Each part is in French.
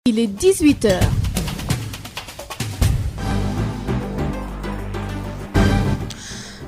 Il est 18h.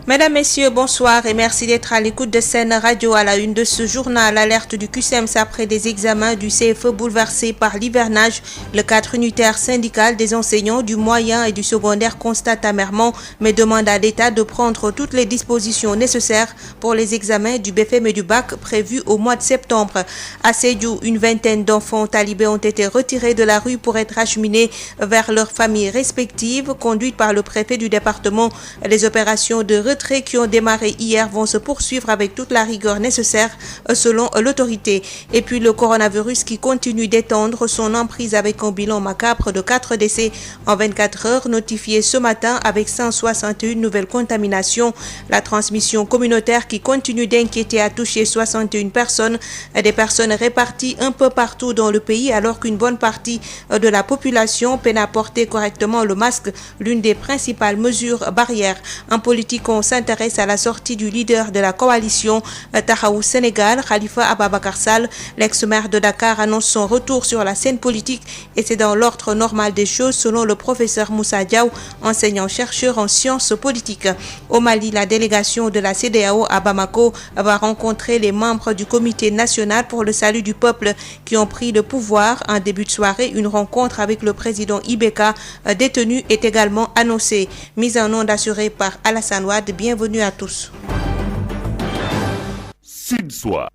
Mesdames, Messieurs, bonsoir et merci d'être à l'écoute de Sen Radio à la une de ce journal. Alerte du QCEMS après des examens du CFE bouleversés par l'hivernage. Le cadre unitaire syndical des enseignants du moyen et du secondaire constate amèrement, mais demande à l'État de prendre toutes les dispositions nécessaires pour les examens du BFEM et du bac prévus au mois de septembre. À Sédhiou, une vingtaine d'enfants talibés ont été retirés de la rue pour être acheminés vers leurs familles respectives, conduites par le préfet du département. Les opérations de retrait qui ont démarré hier vont se poursuivre avec toute la rigueur nécessaire selon l'autorité. Et puis le coronavirus qui continue d'étendre son emprise avec un bilan macabre de 4 décès en 24 heures notifiés ce matin avec 161 nouvelles contaminations. La transmission communautaire qui continue d'inquiéter a touché 61 personnes, des personnes réparties un peu partout dans le pays alors qu'une bonne partie de la population peine à porter correctement le masque, l'une des principales mesures barrières. En politique, on s'intéresse à la sortie du leader de la coalition Taxawu Sénégal, Khalifa Ababacar Sall. L'ex-maire de Dakar annonce son retour sur la scène politique et c'est dans l'ordre normal des choses selon le professeur Moussa Diaw, enseignant-chercheur en sciences politiques. Au Mali, la délégation de la CEDEAO à Bamako va rencontrer les membres du comité national pour le salut du peuple qui ont pris le pouvoir. En début de soirée, une rencontre avec le président Ibeka, détenu, est également annoncée. Mise en onde assurée par Alassane Ouad. Bienvenue à tous. Sud-Soir.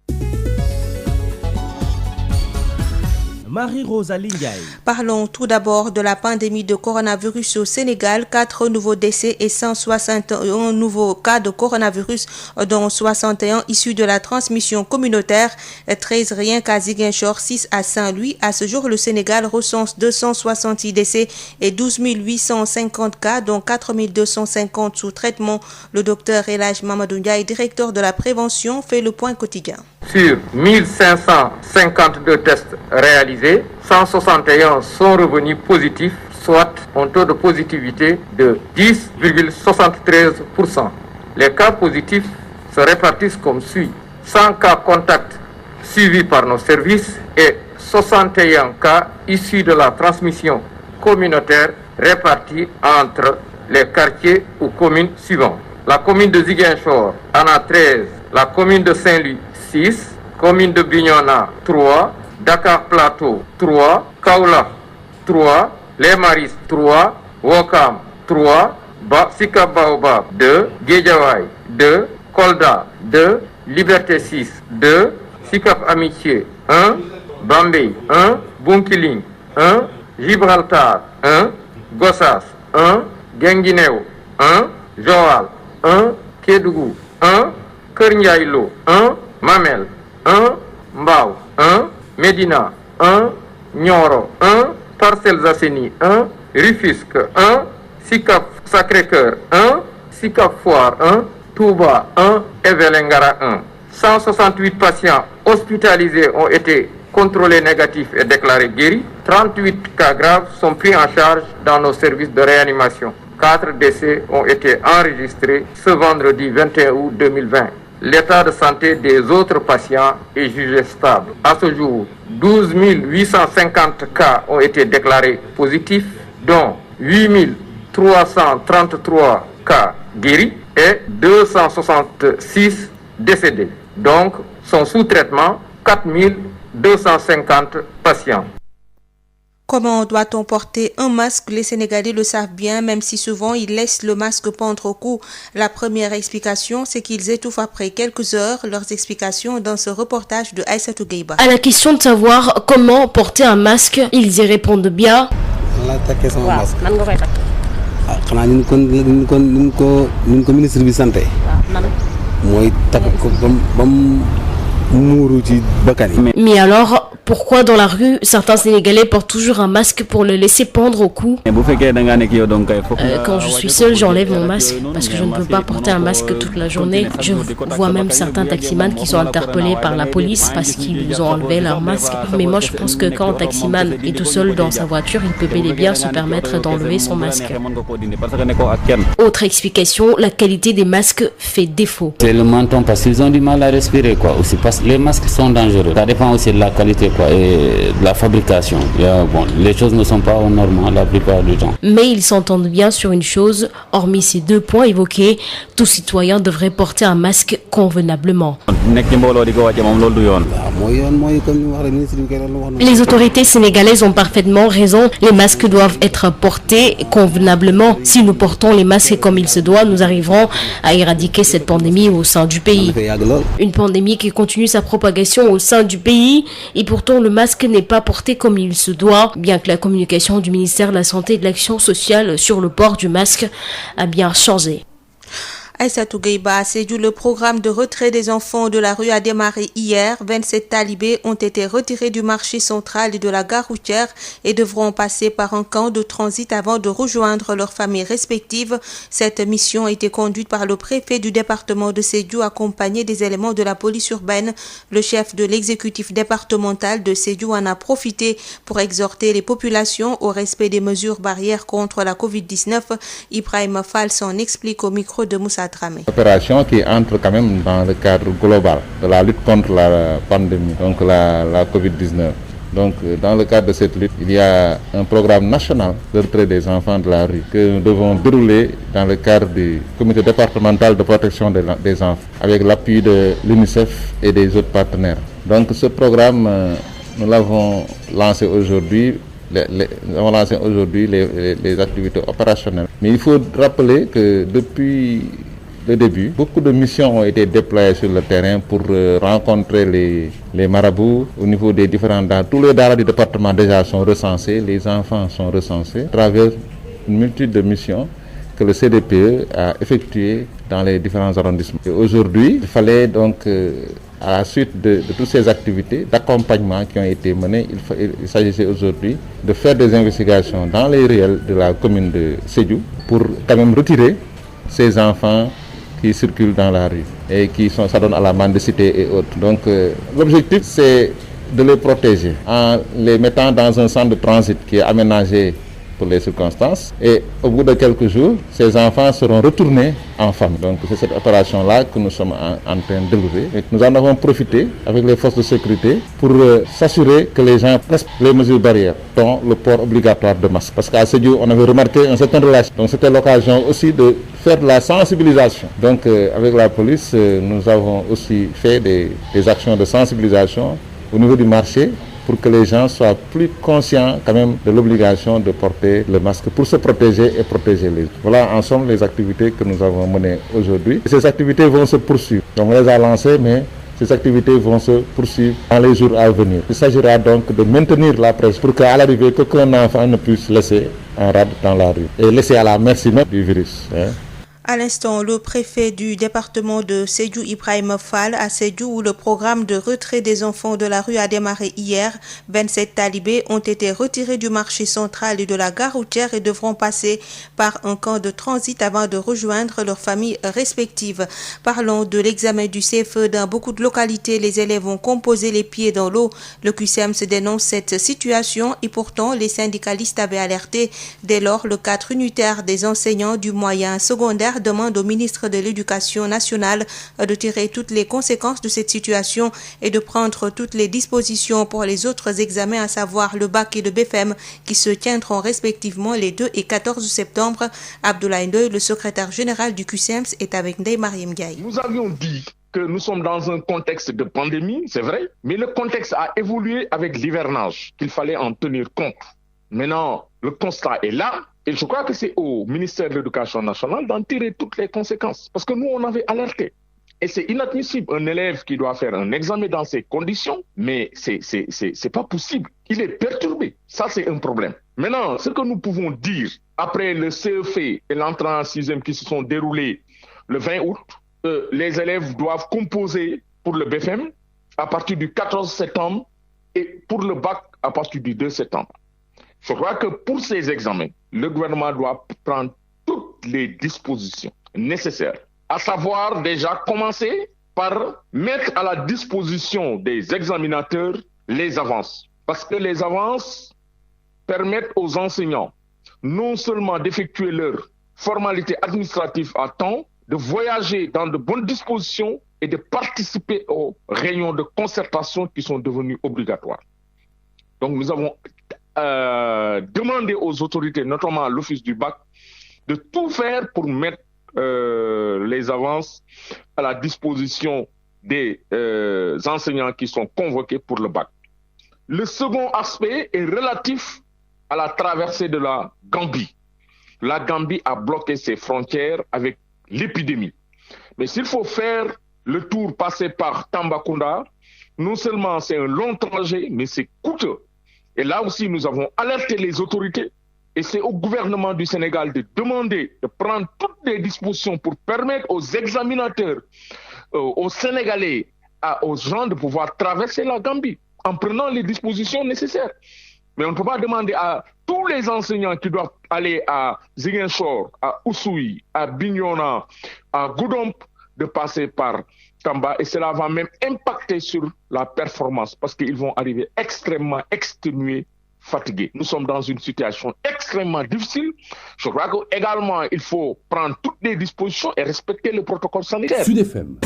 Marie-Rosa Lingaï. Parlons tout d'abord de la pandémie de coronavirus au Sénégal. 4 nouveaux décès et 161 nouveaux cas de coronavirus, dont 61 issus de la transmission communautaire, 13 rien qu'à Ziguinchor, 6 à Saint-Louis. À ce jour, le Sénégal recense 266 décès et 12 850 cas, dont 4 250 sous traitement. Le docteur El Hadj Mamadou Ndiaye, directeur de la prévention, fait le point quotidien. Sur 1552 tests réalisés, 161 sont revenus positifs, soit un taux de positivité de 10,73%. Les cas positifs se répartissent comme suit. 100 cas contacts suivis par nos services et 61 cas issus de la transmission communautaire répartis entre les quartiers ou communes suivants. La commune de Ziguinchor en a 13, la commune de Saint-Louis 6, commune de Bignona 3, Dakar Plateau 3, Kaolack 3, Les Maris 3, Ouakam 3, Sicap Baobab 2, Guédiawaye 2, Kolda 2, Liberté 6 2, Sicap Amitié 1, Bambey 1, Bunkiling 1, Gibraltar 1, Gossas 1, Guinguinéo 1, Joal 1, Kédougou 1, Keur Ndiaye Lo 1, Mamel 1, Mbao 1, Médina 1, Nioro 1, Parcelles Assainies 1, Rufisque 1, Sicap Sacré-Cœur 1, Sicap Foire 1, Touba 1 et Vélingara 1. 168 patients hospitalisés ont été contrôlés négatifs et déclarés guéris. 38 cas graves sont pris en charge dans nos services de réanimation. 4 décès ont été enregistrés ce vendredi 21 août 2020. L'état de santé des autres patients est jugé stable. À ce jour, 12 850 cas ont été déclarés positifs, dont 8 333 cas guéris et 266 décédés. Donc, sont sous traitement 4 250 patients. Comment doit-on porter un masque? Les Sénégalais le savent bien, même si souvent ils laissent le masque pendre au cou. La première explication, c'est qu'ils étouffent après quelques heures. Leurs explications dans ce reportage de Aïssatou Gueiba. À la question de savoir comment porter un masque, ils y répondent bien. Mais alors, pourquoi dans la rue, certains Sénégalais portent toujours un masque pour le laisser pendre au cou? Quand je suis seul, j'enlève mon masque parce que je ne peux pas porter un masque toute la journée. Je vois même certains taximans qui sont interpellés par la police parce qu'ils ont enlevé leur masque. Mais moi, je pense que quand un taximan est tout seul dans sa voiture, il peut bel et bien se permettre d'enlever son masque. Autre explication, la qualité des masques fait défaut. C'est le menton parce qu'ils ont du mal à respirer, quoi. Aussi parce Les masques sont dangereux. Ça dépend aussi de la qualité et de la fabrication. Les choses ne sont pas aux normes la plupart du temps. Mais ils s'entendent bien sur une chose, hormis ces 2 points évoqués, tout citoyen devrait porter un masque convenablement. Les autorités sénégalaises ont parfaitement raison. Les masques doivent être portés convenablement. Si nous portons les masques comme il se doit, nous arriverons à éradiquer cette pandémie au sein du pays. Une pandémie qui continue sa propagation au sein du pays et pourtant le masque n'est pas porté comme il se doit, bien que la communication du ministère de la Santé et de l'Action sociale sur le port du masque a bien changé. Aïssatou Gueye-Ba, à Sédhiou, le programme de retrait des enfants de la rue a démarré hier. 27 talibés ont été retirés du marché central et de la gare routière et devront passer par un camp de transit avant de rejoindre leurs familles respectives. Cette mission a été conduite par le préfet du département de Sédhiou, accompagné des éléments de la police urbaine. Le chef de l'exécutif départemental de Sédhiou en a profité pour exhorter les populations au respect des mesures barrières contre la Covid-19. Ibrahima Fall s'en explique au micro de Moussa Dramé. Opération qui entre quand même dans le cadre global de la lutte contre la pandémie, donc la Covid-19. Donc, dans le cadre de cette lutte, il y a un programme national de retrait des enfants de la rue que nous devons dérouler dans le cadre du comité départemental de protection des enfants, avec l'appui de l'UNICEF et des autres partenaires. Donc, ce programme, nous l'avons lancé aujourd'hui. Nous avons lancé aujourd'hui les activités opérationnelles. Mais il faut rappeler que depuis le début, beaucoup de missions ont été déployées sur le terrain pour rencontrer les marabouts au niveau des différents daras. Tous les daras du département déjà sont recensés, les enfants sont recensés à travers une multitude de missions que le CDPE a effectuées dans les différents arrondissements. Et aujourd'hui, il fallait donc, à la suite de toutes ces activités d'accompagnement qui ont été menées, il s'agissait aujourd'hui de faire des investigations dans les réels de la commune de Sédhiou pour quand même retirer ces enfants qui circulent dans la rue et qui s'adonnent à la mendicité et autres. Donc l'objectif c'est de les protéger en les mettant dans un centre de transit qui est aménagé pour les circonstances et au bout de quelques jours, ces enfants seront retournés en famille. Donc c'est cette opération-là que nous sommes en train de dérouler. Et nous en avons profité avec les forces de sécurité pour s'assurer que les gens respectent les mesures barrières, dont le port obligatoire de masque. Parce qu'à Sédhiou, on avait remarqué un certain relâchement. Donc c'était l'occasion aussi de faire de la sensibilisation. Donc avec la police, nous avons aussi fait des actions de sensibilisation au niveau du marché pour que les gens soient plus conscients quand même de l'obligation de porter le masque pour se protéger et protéger les autres. Voilà en somme les activités que nous avons menées aujourd'hui. Et ces activités vont se poursuivre. Donc on les a lancées, mais ces activités vont se poursuivre dans les jours à venir. Il s'agira donc de maintenir la presse pour qu'à l'arrivée, qu'aucun enfant ne puisse laisser un rade dans la rue et laisser à la merci même du virus. À l'instant, le préfet du département de Sédhiou, Ibrahima Fall, à Sédhiou, où le programme de retrait des enfants de la rue a démarré hier. 27 talibés ont été retirés du marché central et de la gare routière et devront passer par un camp de transit avant de rejoindre leurs familles respectives. Parlons de l'examen du CFE. Dans beaucoup de localités, les élèves ont composé les pieds dans l'eau. Le QCM se dénonce cette situation et pourtant, les syndicalistes avaient alerté. Dès lors, le cadre unitaire des enseignants du moyen secondaire demande au ministre de l'Éducation nationale de tirer toutes les conséquences de cette situation et de prendre toutes les dispositions pour les autres examens, à savoir le bac et le BFM, qui se tiendront respectivement les 2 et 14 septembre. Abdoulaye Ndoye, le secrétaire général du QCEMS, est avec Ndeye Mariam Ndiaye. Nous avions dit que nous sommes dans un contexte de pandémie, c'est vrai, mais le contexte a évolué avec l'hivernage, qu'il fallait en tenir compte. Maintenant, le constat est là. Et je crois que c'est au ministère de l'Éducation nationale d'en tirer toutes les conséquences. Parce que nous, on avait alerté. Et c'est inadmissible. Un élève qui doit faire un examen dans ces conditions, mais c'est pas possible. Il est perturbé. Ça, c'est un problème. Maintenant, ce que nous pouvons dire, après le CEF et l'entrée en 6e qui se sont déroulés le 20 août, les élèves doivent composer pour le BFM à partir du 14 septembre et pour le bac à partir du 2 septembre. Je crois que pour ces examens, le gouvernement doit prendre toutes les dispositions nécessaires, à savoir déjà commencer par mettre à la disposition des examinateurs les avances. Parce que les avances permettent aux enseignants non seulement d'effectuer leur formalité administrative à temps, de voyager dans de bonnes dispositions et de participer aux réunions de concertation qui sont devenues obligatoires. Donc nous avons demandé aux autorités, notamment à l'Office du bac, de tout faire pour mettre les avances à la disposition des enseignants qui sont convoqués pour le bac. Le second aspect est relatif à la traversée de la Gambie. La Gambie a bloqué ses frontières avec l'épidémie. Mais s'il faut faire le tour, passer par Tambacounda, non seulement c'est un long trajet, mais c'est coûteux. Et là aussi, nous avons alerté les autorités. Et c'est au gouvernement du Sénégal de demander de prendre toutes les dispositions pour permettre aux examinateurs, aux Sénégalais, aux gens de pouvoir traverser la Gambie en prenant les dispositions nécessaires. Mais on ne peut pas demander à tous les enseignants qui doivent aller à Ziguinchor, à Oussouye, à Bignona, à Goudomp, de passer par Tamba. Et cela va même impacter sur la performance parce qu'ils vont arriver extrêmement exténués, fatigués. Nous sommes dans une situation extrêmement difficile. Je crois qu'également, il faut prendre toutes les dispositions et respecter le protocole sanitaire. Sud FM.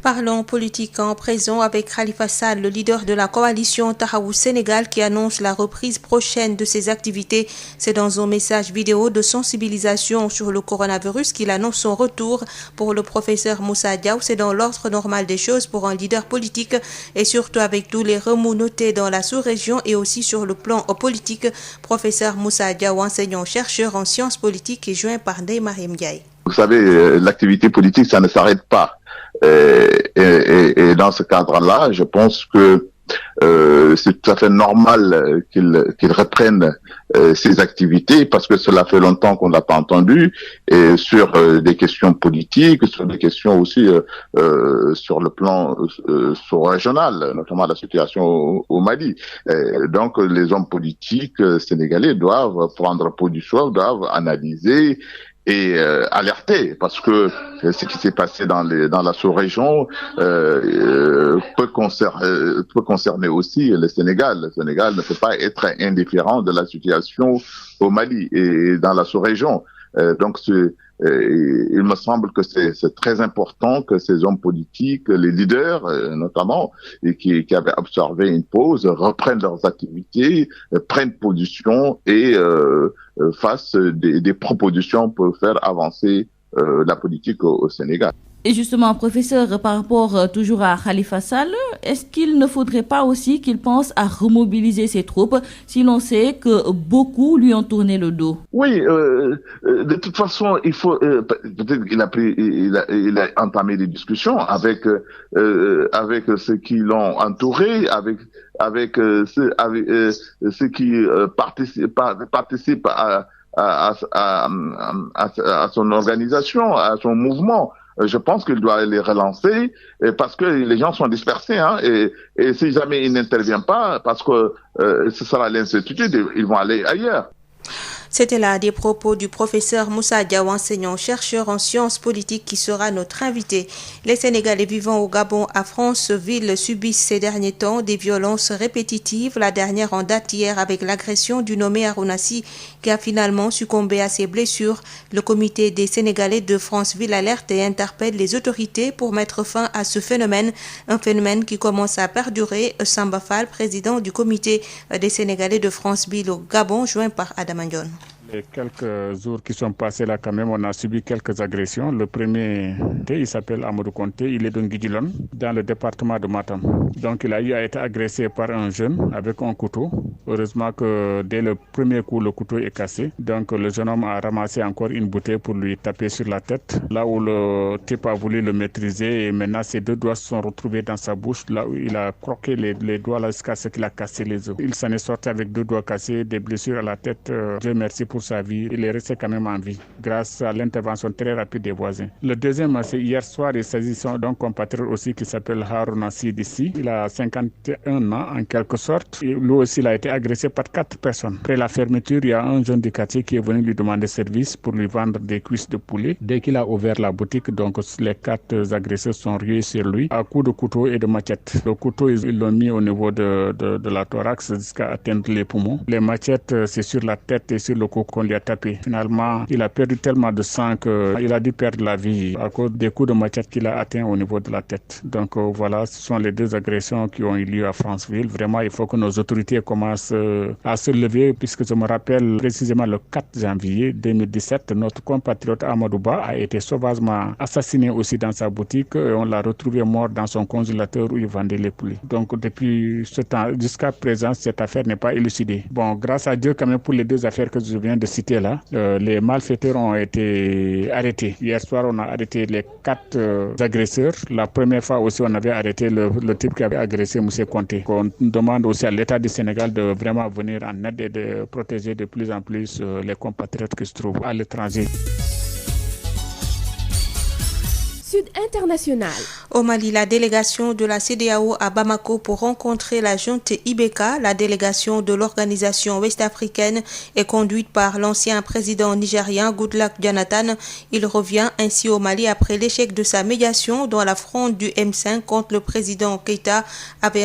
Parlons politique en présent avec Khalifa Sall, le leader de la coalition Taxawu Sénégal qui annonce la reprise prochaine de ses activités. C'est dans un message vidéo de sensibilisation sur le coronavirus qu'il annonce son retour. Pour le professeur Moussa Diaw, c'est dans l'ordre normal des choses pour un leader politique et surtout avec tous les remous notés dans la sous-région et aussi sur le plan politique. Professeur Moussa Diaw, enseignant-chercheur en sciences politiques et joint par Ndeye Mariam Ndiaye. Vous savez, l'activité politique, ça ne s'arrête pas. Et dans ce cadre-là, je pense que c'est tout à fait normal qu'il reprenne ses activités parce que cela fait longtemps qu'on l'a pas entendu et sur des questions politiques, sur des questions aussi sur le plan sous-régional, notamment la situation au Mali. Donc les hommes politiques sénégalais doivent prendre position, doivent analyser et alerter parce que ce qui s'est passé dans la sous-région peut concerner aussi le Sénégal. Le Sénégal ne peut pas être indifférent de la situation au Mali et dans la sous-région. Donc il me semble que c'est très important que ces hommes politiques, les leaders notamment, et qui avaient observé une pause, reprennent leurs activités, prennent position et fassent des propositions pour faire avancer la politique au Sénégal. Et justement, professeur, par rapport toujours à Khalifa Sall, est-ce qu'il ne faudrait pas aussi qu'il pense à remobiliser ses troupes si l'on sait que beaucoup lui ont tourné le dos? Oui, de toute façon, il faut peut-être qu'il il a entamé des discussions avec ceux qui l'ont entouré, avec ceux qui participent à son organisation, à son mouvement. Je pense qu'il doit les relancer parce que les gens sont dispersés et si jamais il n'intervient pas, parce que ce sera l'incertitude, ils vont aller ailleurs. C'était là des propos du professeur Moussa Diaw, enseignant-chercheur en sciences politiques qui sera notre invité. Les Sénégalais vivant au Gabon à Franceville subissent ces derniers temps des violences répétitives. La dernière en date hier avec l'agression du nommé Arounassi qui a finalement succombé à ses blessures. Le comité des Sénégalais de Franceville alerte et interpelle les autorités pour mettre fin à ce phénomène. Un phénomène qui commence à perdurer. Samba Fall, président du comité des Sénégalais de Franceville au Gabon, joint par Adama Ndione. Les quelques jours qui sont passés là quand même, on a subi quelques agressions. Le premier, il s'appelle Amadou Konté, il est de Nguidjilone, dans le département de Matam. Donc il a eu à être agressé par un jeune avec un couteau. Heureusement que dès le premier coup, le couteau est cassé. Donc le jeune homme a ramassé encore une bouteille pour lui taper sur la tête. Là où le type a voulu le maîtriser et maintenant ses deux doigts se sont retrouvés dans sa bouche. Là où il a croqué les doigts là jusqu'à ce qu'il a cassé les os. Il s'en est sorti avec deux doigts cassés, des blessures à la tête. Dieu merci pour sa vie, il est resté quand même en vie grâce à l'intervention très rapide des voisins. Le deuxième, c'est hier soir, il s'agit d'un compatriote aussi qui s'appelle Harouna Sidissi. Il a 51 ans en quelque sorte. Et lui aussi, il a été agressé par 4 personnes. Après la fermeture, il y a un jeune du quartier qui est venu lui demander service pour lui vendre des cuisses de poulet. Dès qu'il a ouvert la boutique, donc les 4 agresseurs sont rués sur lui à coups de couteau et de machette. Le couteau, ils l'ont mis au niveau de la thorax jusqu'à atteindre les poumons. Les machettes, c'est sur la tête et sur le cou qu'on lui a tapé. Finalement, il a perdu tellement de sang qu'il a dû perdre la vie à cause des coups de machette qu'il a atteints au niveau de la tête. Donc voilà, ce sont les 2 agressions qui ont eu lieu à Franceville. Vraiment, il faut que nos autorités commencent à se lever, puisque je me rappelle précisément le 4 janvier 2017, notre compatriote Amadou Ba a été sauvagement assassiné aussi dans sa boutique et on l'a retrouvé mort dans son congélateur où il vendait les poulets. Donc depuis ce temps, jusqu'à présent, cette affaire n'est pas élucidée. Bon, grâce à Dieu quand même pour les 2 affaires que je viens de citer là, les malfaiteurs ont été arrêtés. Hier soir, on a arrêté les 4 agresseurs. La première fois aussi, on avait arrêté le type qui avait agressé M. Conté. On demande aussi à l'État du Sénégal de vraiment venir en aide et de protéger de plus en plus les compatriotes qui se trouvent à l'étranger. Sud International. Au Mali, la délégation de la CEDEAO à Bamako pour rencontrer la junte Ibeka, la délégation de l'organisation ouest-africaine est conduite par l'ancien président nigérien Goodluck Jonathan. Il revient ainsi au Mali après l'échec de sa médiation dans la fronde du M5 contre le président Keïta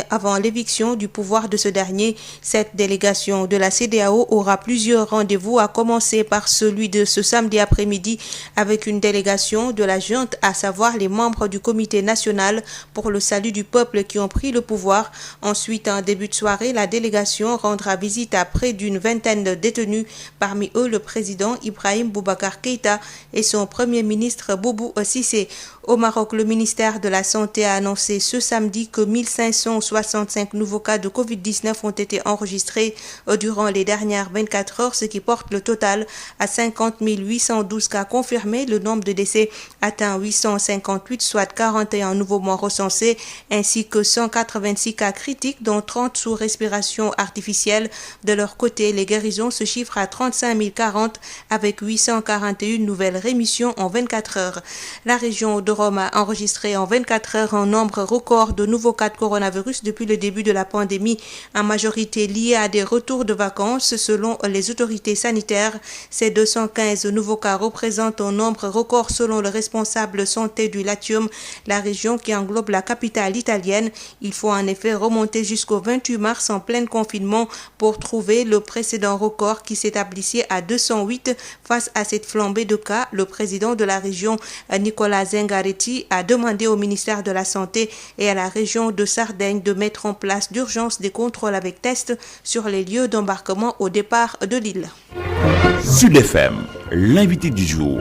avant l'éviction du pouvoir de ce dernier. Cette délégation de la CEDEAO aura plusieurs rendez-vous, à commencer par celui de ce samedi après-midi avec une délégation de la junte, à savoir les membres du comité national pour le salut du peuple qui ont pris le pouvoir. Ensuite, en début de soirée, la délégation rendra visite à près d'une vingtaine de détenus, parmi eux le président Ibrahim Boubacar Keïta et son premier ministre Boubou Cissé. Au Maroc, le ministère de la Santé a annoncé ce samedi que 1565 nouveaux cas de Covid-19 ont été enregistrés durant les dernières 24 heures, ce qui porte le total à 50 812 cas confirmés. Le nombre de décès atteint 858, soit 41 nouveaux morts recensés, ainsi que 186 cas critiques, dont 30 sous respiration artificielle. De leur côté, les guérisons se chiffrent à 35 040 avec 841 nouvelles rémissions en 24 heures. La région de Rome a enregistré en 24 heures un nombre record de nouveaux cas de coronavirus depuis le début de la pandémie, en majorité liés à des retours de vacances. Selon les autorités sanitaires, ces 215 nouveaux cas représentent un nombre record selon le responsable santé du Latium, la région qui englobe la capitale italienne. Il faut en effet remonter jusqu'au 28 mars en plein confinement pour trouver le précédent record qui s'établissait à 208. Face à cette flambée de cas, le président de la région, Nicolas Zingaretti, a demandé au ministère de la Santé et à la région de Sardaigne de mettre en place d'urgence des contrôles avec test sur les lieux d'embarquement au départ de l'île. Sud FM, l'invité du jour.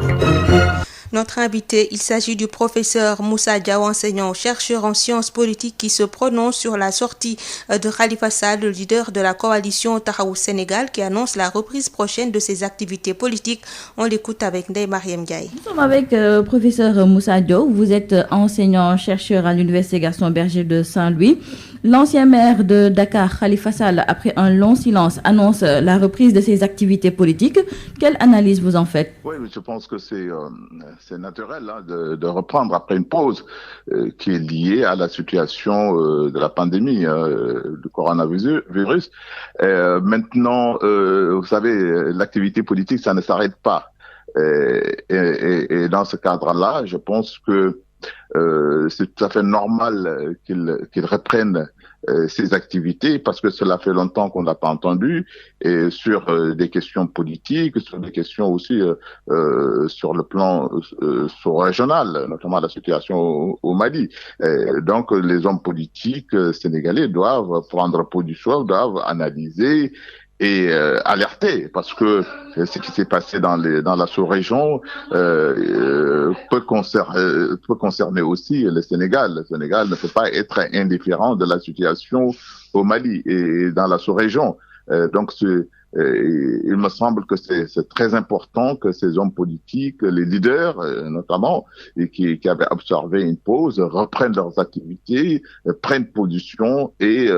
Notre invité, il s'agit du professeur Moussa Diaw, enseignant-chercheur en sciences politiques, qui se prononce sur la sortie de Khalifa Sall, le leader de la coalition Taxawu Sénégal, qui annonce la reprise prochaine de ses activités politiques. On l'écoute avec Ndeye Mariam Ndiaye. Nous sommes avec professeur Moussa Diaw. Vous êtes enseignant-chercheur à l'Université Gaston Berger de Saint-Louis. L'ancien maire de Dakar, Khalifa Sall, après un long silence, annonce la reprise de ses activités politiques. Quelle analyse vous en faites? Oui, je pense que c'est naturel de reprendre après une pause qui est liée à la situation de la pandémie du coronavirus. Maintenant, vous savez, l'activité politique, ça ne s'arrête pas. Et dans ce cadre-là, je pense que c'est tout à fait normal qu'il reprenne ses activités, parce que cela fait longtemps qu'on n'a pas entendu, et sur des questions politiques, sur des questions aussi sur le plan sous-régional, notamment la situation au Mali. Donc les hommes politiques sénégalais doivent prendre position, doivent analyser et alerter, parce que ce qui s'est passé dans la sous-région peut concerner aussi le Sénégal. Le Sénégal ne peut pas être indifférent de la situation au Mali et dans la sous-région. Donc il me semble que c'est très important que ces hommes politiques, les leaders notamment, et qui avaient observé une pause, reprennent leurs activités, prennent position et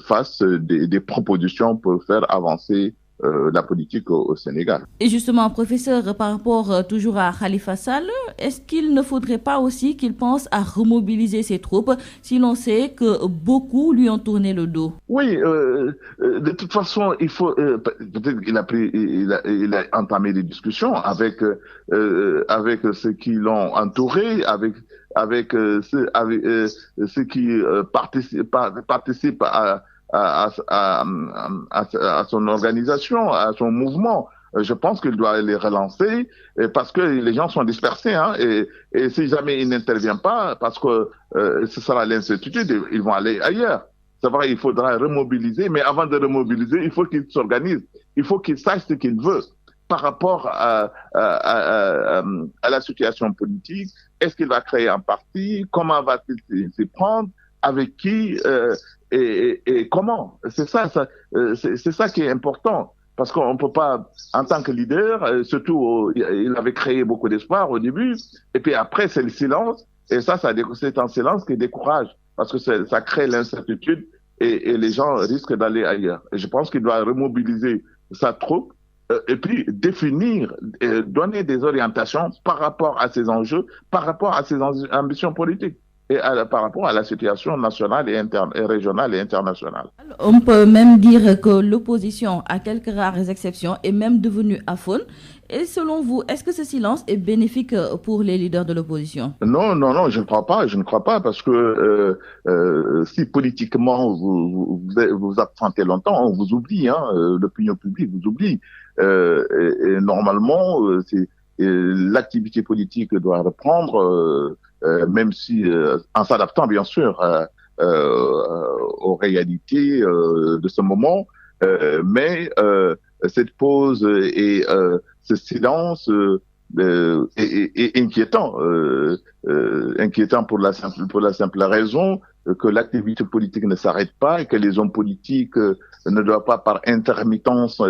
fassent des propositions pour faire avancer la politique au Sénégal. Et justement, professeur, par rapport toujours à Khalifa Sall, est-ce qu'il ne faudrait pas aussi qu'il pense à remobiliser ses troupes si l'on sait que beaucoup lui ont tourné le dos? Oui, de toute façon, il faut peut-être qu'il il a entamé des discussions avec ceux qui l'ont entouré, avec ceux qui participent à son organisation, à son mouvement. Je pense qu'il doit les relancer parce que les gens sont dispersés, hein, et si jamais il n'intervient pas, parce que ce sera l'incertitude, ils vont aller ailleurs. C'est vrai, il faudra remobiliser, mais avant de remobiliser, il faut qu'il s'organise, il faut qu'il sache ce qu'il veut par rapport à la situation politique. Est-ce qu'il va créer un parti? Comment va-t-il s'y prendre? Avec qui et comment? C'est ça qui est important. Parce qu'on ne peut pas, en tant que leader, surtout, il avait créé beaucoup d'espoir au début, et puis après, c'est le silence, et c'est un silence qui décourage, parce que ça crée l'incertitude, et les gens risquent d'aller ailleurs. Et je pense qu'il doit remobiliser sa troupe, et puis définir, donner des orientations par rapport à ses enjeux, par rapport à ses ambitions politiques. Et par rapport à la situation nationale et régionale et internationale. On peut même dire que l'opposition, à quelques rares exceptions, est même devenue aphone. Et selon vous, est-ce que ce silence est bénéfique pour les leaders de l'opposition? Non, je ne crois pas, parce que si politiquement vous absentez longtemps, on vous oublie, hein, l'opinion publique vous oublie. Et normalement, l'activité politique doit reprendre. Même si en s'adaptant bien sûr aux réalités de ce moment, mais cette pause et ce silence est inquiétant, inquiétant pour la simple raison que l'activité politique ne s'arrête pas et que les hommes politiques ne doivent pas par intermittence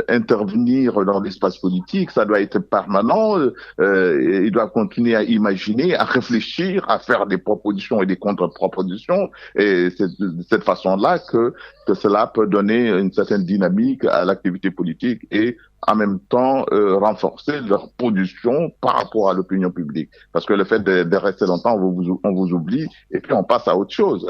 intervenir dans l'espace politique. Ça doit être permanent. Ils doivent continuer à imaginer, à réfléchir, à faire des propositions et des contre-propositions. Et c'est de cette façon-là que cela peut donner une certaine dynamique à l'activité politique et en même temps renforcer leur position par rapport à l'opinion publique. Parce que le fait de rester longtemps, on vous oublie et puis on passe à autre chose.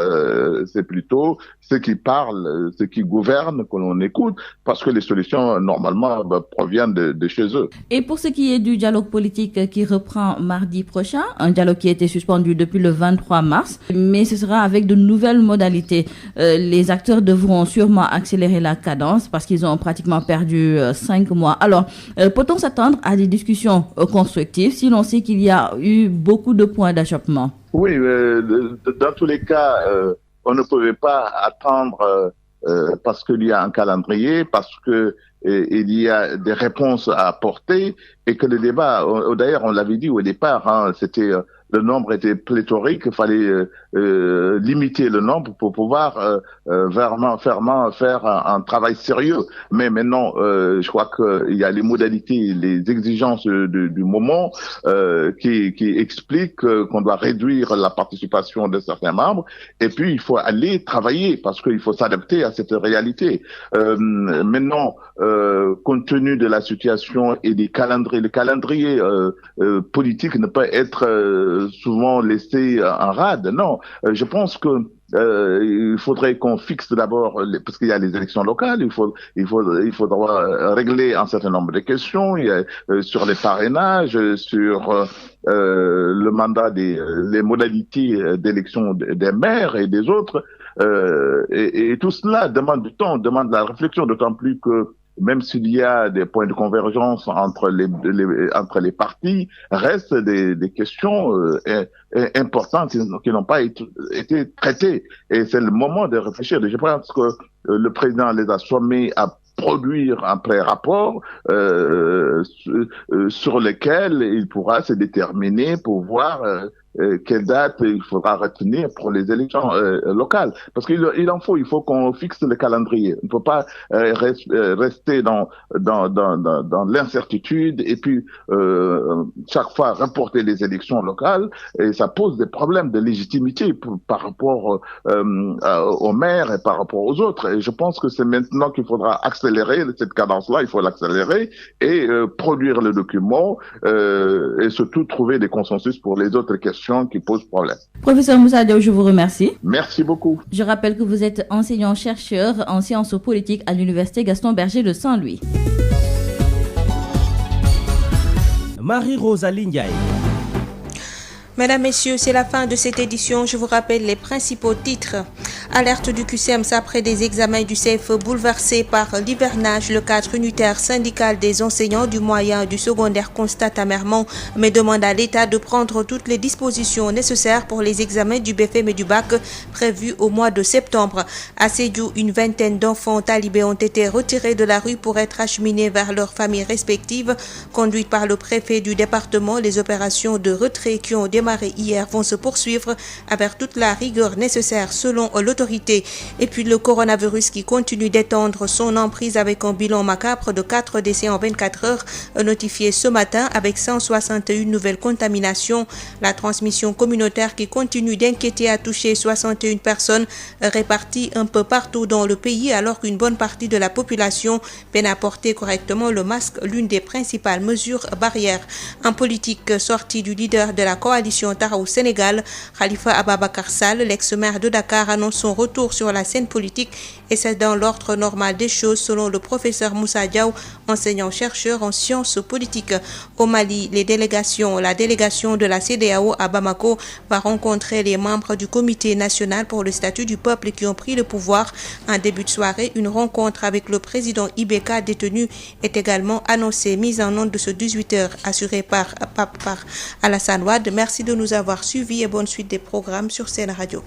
C'est plutôt ceux qui parlent, ceux qui gouvernent que l'on écoute, parce que les solutions, normalement, proviennent de chez eux. Et pour ce qui est du dialogue politique qui reprend mardi prochain, un dialogue qui a été suspendu depuis le 23 mars, mais ce sera avec de nouvelles modalités. Les acteurs devront sûrement accélérer la cadence parce qu'ils ont pratiquement perdu 5 mois. Alors, peut-on s'attendre à des discussions constructives si l'on sait qu'il y a eu beaucoup de points d'achoppement? Oui, dans tous les cas, on ne pouvait pas attendre parce qu'il y a un calendrier, parce que il y a des réponses à apporter et que le débat, d'ailleurs on l'avait dit au départ, hein, c'était le nombre était pléthorique, il fallait limiter le nombre pour pouvoir vraiment faire un travail sérieux. Mais maintenant, je crois qu'il y a les modalités, les exigences du moment qui expliquent qu'on doit réduire la participation de certains membres. Et puis il faut aller travailler parce qu'il faut s'adapter à cette réalité. Maintenant, compte tenu de la situation et des calendriers, le calendrier politique ne peut être souvent laissé en rade. Non, je pense que il faudrait qu'on fixe d'abord, parce qu'il y a les élections locales, il faudra régler un certain nombre de questions sur les parrainages, sur le mandat les modalités d'élection des maires et des autres, et tout cela demande du temps, demande de la réflexion, d'autant plus que même s'il y a des points de convergence entre les partis, restent des questions importantes qui n'ont pas été traitées. Et c'est le moment de réfléchir. Je pense que le président les a sommés à produire un pré-rapport sur lequel il pourra se déterminer pour voir quelle date il faudra retenir pour les élections locales. Parce il faut qu'on fixe le calendrier. Il ne faut pas rester dans l'incertitude et puis chaque fois reporter les élections locales, et ça pose des problèmes de légitimité par rapport aux maires et par rapport aux autres. Et je pense que c'est maintenant qu'il faudra accélérer cette cadence-là, il faut l'accélérer et produire le document et surtout trouver des consensus pour les autres questions qui posent problème. Professeur Moussa Diaw, je vous remercie. Merci beaucoup. Je rappelle que vous êtes enseignant-chercheur en sciences politiques à l'Université Gaston Berger de Saint-Louis. Marie-Rosalie Ndiaye. Mesdames, Messieurs, c'est la fin de cette édition. Je vous rappelle les principaux titres. Alerte du QCEMS après des examens du CFE bouleversés par l'hivernage. Le cadre unitaire syndical des enseignants du moyen et du secondaire constate amèrement, mais demande à l'État de prendre toutes les dispositions nécessaires pour les examens du BFEM et du bac prévus au mois de septembre. À Sédhiou, une vingtaine d'enfants talibés ont été retirés de la rue pour être acheminés vers leurs familles respectives. Conduites par le préfet du département, les opérations de retrait qui ont démarré hier vont se poursuivre avec toute la rigueur nécessaire selon l'autorité. Et puis le coronavirus qui continue d'étendre son emprise avec un bilan macabre de 4 décès en 24 heures notifié ce matin avec 161 nouvelles contaminations. La transmission communautaire qui continue d'inquiéter a touché 61 personnes réparties un peu partout dans le pays alors qu'une bonne partie de la population peine à porter correctement le masque, l'une des principales mesures barrières. En politique, sortie du leader de la coalition Taxawu Sénégal, Khalifa Ababacar Sall, l'ex-maire de Dakar, annonce son retour sur la scène politique et c'est dans l'ordre normal des choses selon le professeur Moussa Diaw, enseignant-chercheur en sciences politiques. Au Mali, la délégation de la CEDEAO à Bamako va rencontrer les membres du comité national pour le statut du peuple qui ont pris le pouvoir. En début de soirée, une rencontre avec le président Ibeka détenu est également annoncée. Mise en onde de ce 18h assurée par Alassane Wade. Merci de nous avoir suivis et bonne suite des programmes sur Sen Radio.